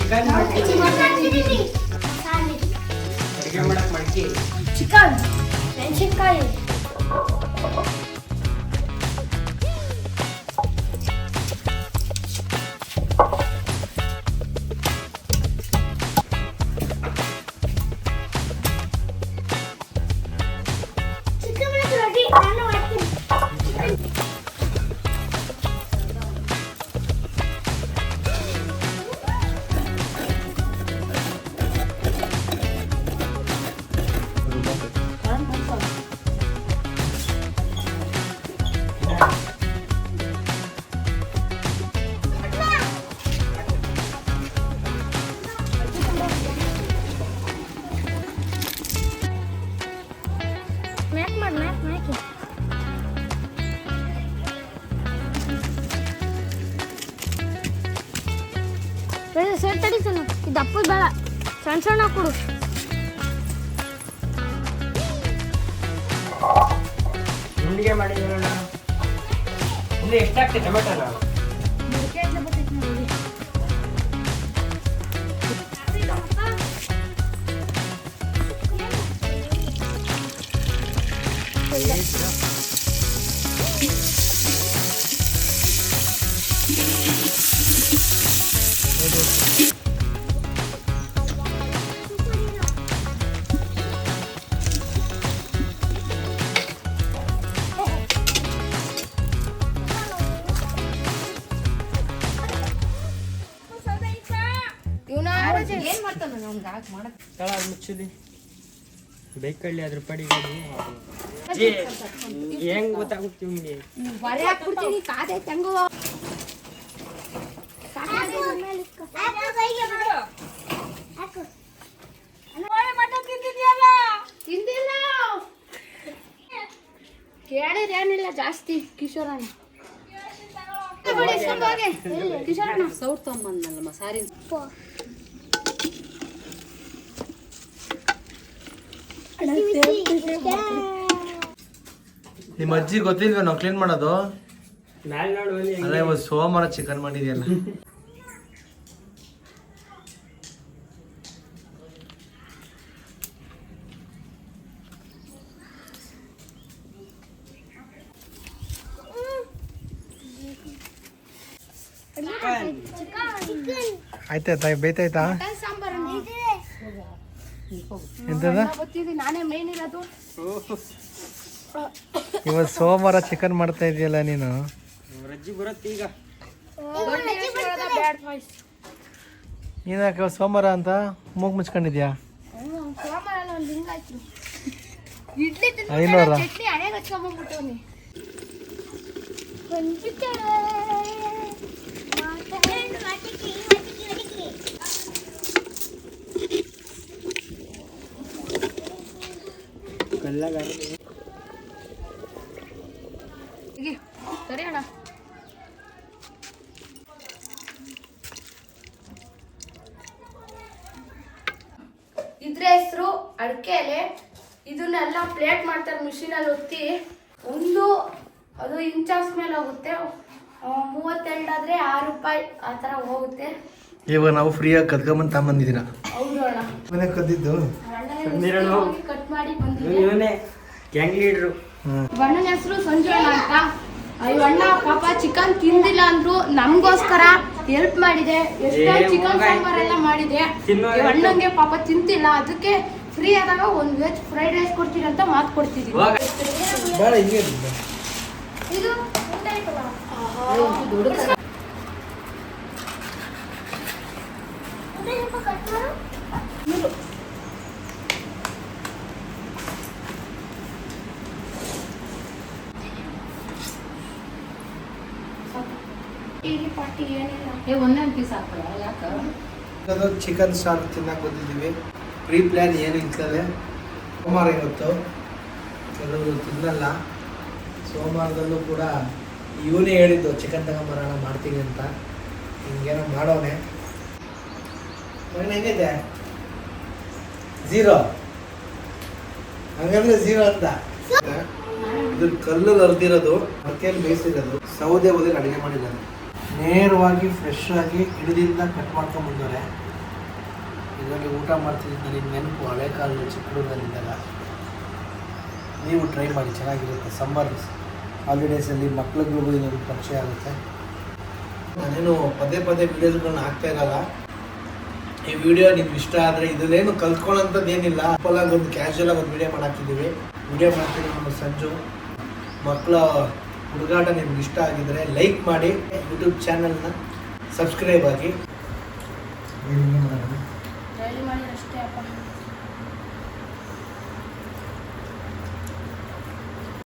Chicken ಅಡುಗೆ ಮಾಡಕ್ ಮಡ್ಕಿ chicken ಮೆಣಸಿನ್ಕಾಯಿ ಸೇರ್ ತಡಿತಾನು ಇದು ಅಪ್ಪು ಬೇಡ ಸಣ್ಣ ಸಣ್ಣ ಕೊಡು ಉಂಡಿಗೆ ಮಾಡಿದ್ರಲ್ಲ ಇಲ್ಲಿ ಎಷ್ಟಾಗ್ತದೆ ಟೊಮೆಟೊ ತಳ ಮುಚ್ಚಲಿ ಬೇಕಳ್ಳಿ ಅದ್ರ ಪಡಿ ಹೆಂಗ್ ಗೊತ್ತಾಗುತ್ತೆ ನಿಮ್ಗೆ ಕೇಳಿದೇನಿಲ್ಲ ಜಾಸ್ತಿ ಕಿಶೋರಣ್ಣ ಕಿಶೋರಣ್ಣ ಸೌಟ್ ತೊಗೊಂಬಂದಲ್ಲ ಸಾರಿ ನಿಮ್ಮ ಅಜ್ಜಿ ಗೊತ್ತಿಲ್ವ ನಾವು ಕ್ಲೀನ್ ಮಾಡೋದು ನಾಳೆ ನೋಡು ಅದೇ ಇವತ್ತು ಸೋಮವಾರ ಚಿಕನ್ ಮಾಡಿದ್ಯಲ್ಲ ಆಯ್ತಾಯ್ತಾ ಬೇಯ್ತಾಯ್ತಾ ಎಂತದ ನಾನೇ ಮೇನ್ ಇರೋದು ಇವತ್ತು ಸೋಮವಾರ ಚಿಕನ್ ಮಾಡ್ತಾ ಇದೆಯಲ್ಲ ನೀನು ರಜ್ಜಿ ಬರುತ್ತೆ ಈಗ ನೀನಾಕ ಸೋಮವಾರ ಅಂತ ಮೂಗ್ ಮುಚ್ಕೊಂಡಿದ್ಯಾ ಐನೂರ ಸರಿ ಅಣ್ಣ ಇದ್ರ ಹೆಸರು ಅಡಿಕೆ ಎಲೆ. ಇದನ್ನೆಲ್ಲ ಪ್ಲೇಟ್ ಮಾಡ್ತಾರೆ ಮಿಷಿನಲ್ಲಿ ಒತ್ತಿ. ಅದು ಇಂಚಾಸ್ ಮೇಲೆ ಹೋಗುತ್ತೆ. 32 ಆದ್ರೆ 6 ರೂಪಾಯಿ ಆ ಥರ ಹೋಗುತ್ತೆ. ಇವಾಗ ನಾವು ಫ್ರೀಯಾಗಿ ಕದ್ಕೊಂಬಂದು ತಗೊಂಬಂದಿದ್ದೀರಾ? ಹೌದು ಅಣ್ಣ. ಮನೆ ಕದ್ದಿದ್ದು ಕಟ್ ಮಾಡಿ ಬಂದಿದ್ದೆ. ಗ್ಯಾಂಗ್ ಲೀಡ್ರು. ಅಣ್ಣನ ಹೆಸರು ಸಂಜಯಣ್ಣ ಅಂತ. ಅಣ್ಣ ಪಾಪ ಚಿಕನ್ ತಿಂದಿಲ್ಲ ಅಂದ್ರು ನಮಗೋಸ್ಕರ ಹೆಲ್ಪ್ ಮಾಡಿದೆ. ಎಷ್ಟೋ ಚಿಕನ್ ಸಾಂಬಾರ್ ಎಲ್ಲ ಮಾಡಿದೆ. ಅಣ್ಣಂಗೆ ಪಾಪ ತಿಂತಿಲ್ಲ, ಅದಕ್ಕೆ ಫ್ರೀ ಆದಾಗ ಒಂದು ವೆಜ್ ಫ್ರೈಡ್ ರೈಸ್ ಕೊಡ್ತೀನಿ ಅಂತ ಮಾತು ಕೊಡ್ತಿದ್ದೀವಿ. ಇದು ಒಂದೊಂದು ಪೀಸ್ ಹಾಕಲ್ಲ ಯಾಕೆ ಚಿಕನ್ ಸಾರು ತಿನ್ನಕ್ಕೆ ಬಂದಿದ್ದೀವಿ. ಪ್ರೀ ಪ್ಲ್ಯಾನ್ ಏನು ಇರ್ತದೆ. ಸೋಮವಾರ ಇವತ್ತು ಕೆಲವರು ತಿನ್ನಲ್ಲ. ಸೋಮವಾರದಲ್ಲೂ ಕೂಡ ಇವನೇ ಹೇಳಿದ್ದು ಚಿಕನ್ ತಗೊಂಬರೋಣ ಮಾಡ್ತೀನಿ ಅಂತ. ಹಿಂಗೇನೋ ಮಾಡೋನೆ. ಹೆಂಗಿದೆ 0 ಹಂಗಂದ್ರೆ 0 ಅಂತ. ಇದು ಕಲ್ಲಲ್ಲಿ ಅರ್ದಿರೋದು, ಅಡಿಕೆಯಲ್ಲಿ ಬೇಯಿಸಿರೋದು, ಸೌದೆ ಒಲೆಯಲ್ಲಿ ಅಡುಗೆ ಮಾಡಿದ್ದಾರೆ. ನೇರವಾಗಿ ಫ್ರೆಶ್ ಆಗಿ ಹಿಡಿದಿಂದ ಕಟ್ ಮಾಡ್ಕೊಂಡು ಬಂದವ್ರೆ. ಇದರಲ್ಲಿ ಊಟ ಮಾಡ್ತಿದ್ದು ನನಗೆ ನೆನಪು ಹಳೆ ಕಾಲದ ಚಿಕ್ಕೂರಲ್ಲಿದ್ದಾಗ. ನೀವು ಟ್ರೈ ಮಾಡಿ, ಚೆನ್ನಾಗಿರುತ್ತೆ. ಸಮ್ಮರ್ ಹಾಲಿಡೇಸಲ್ಲಿ ಮಕ್ಳುಗಳಿಗೂ ಇನ್ನೊಂದು ಪರಿಚಯ ಆಗುತ್ತೆ. ನಾನೇನು ಪದೇ ಪದೇ ವೀಡಿಯೋಸ್ಗಳನ್ನ ಹಾಕ್ತಾ ಇರಲ್ಲ. ಈ ವಿಡಿಯೋ ನಿಮ್ಗೆ ಇಷ್ಟ ಆದರೆ ಇದನ್ನೇನು ಕಲ್ತ್ಕೊಳ್ಳೋಂಥದ್ದು ಏನಿಲ್ಲ. ಸಿಂಪಲಾಗಿ ಒಂದು ಕ್ಯಾಶುಯಲಾಗಿ ಒಂದು ವಿಡಿಯೋ ಮಾಡಾಕ್ತಿದ್ದೀವಿ. ವಿಡಿಯೋ ಮಾಡ್ತೀನಿ ನಮ್ಮ ಸಂಜು. ಮಕ್ಕಳ ಹುಡುಗಾಟ ನಿಮ್ಗೆ ಇಷ್ಟ ಆಗಿದರೆ ಲೈಕ್ ಮಾಡಿ, ಯೂಟ್ಯೂಬ್ ಚಾನಲ್ನ ಸಬ್ಸ್ಕ್ರೈಬ್ ಆಗಿ. ಡೈಲಿ ಮಾಡಿ ಅಷ್ಟೇ ಅಪ್ಪ.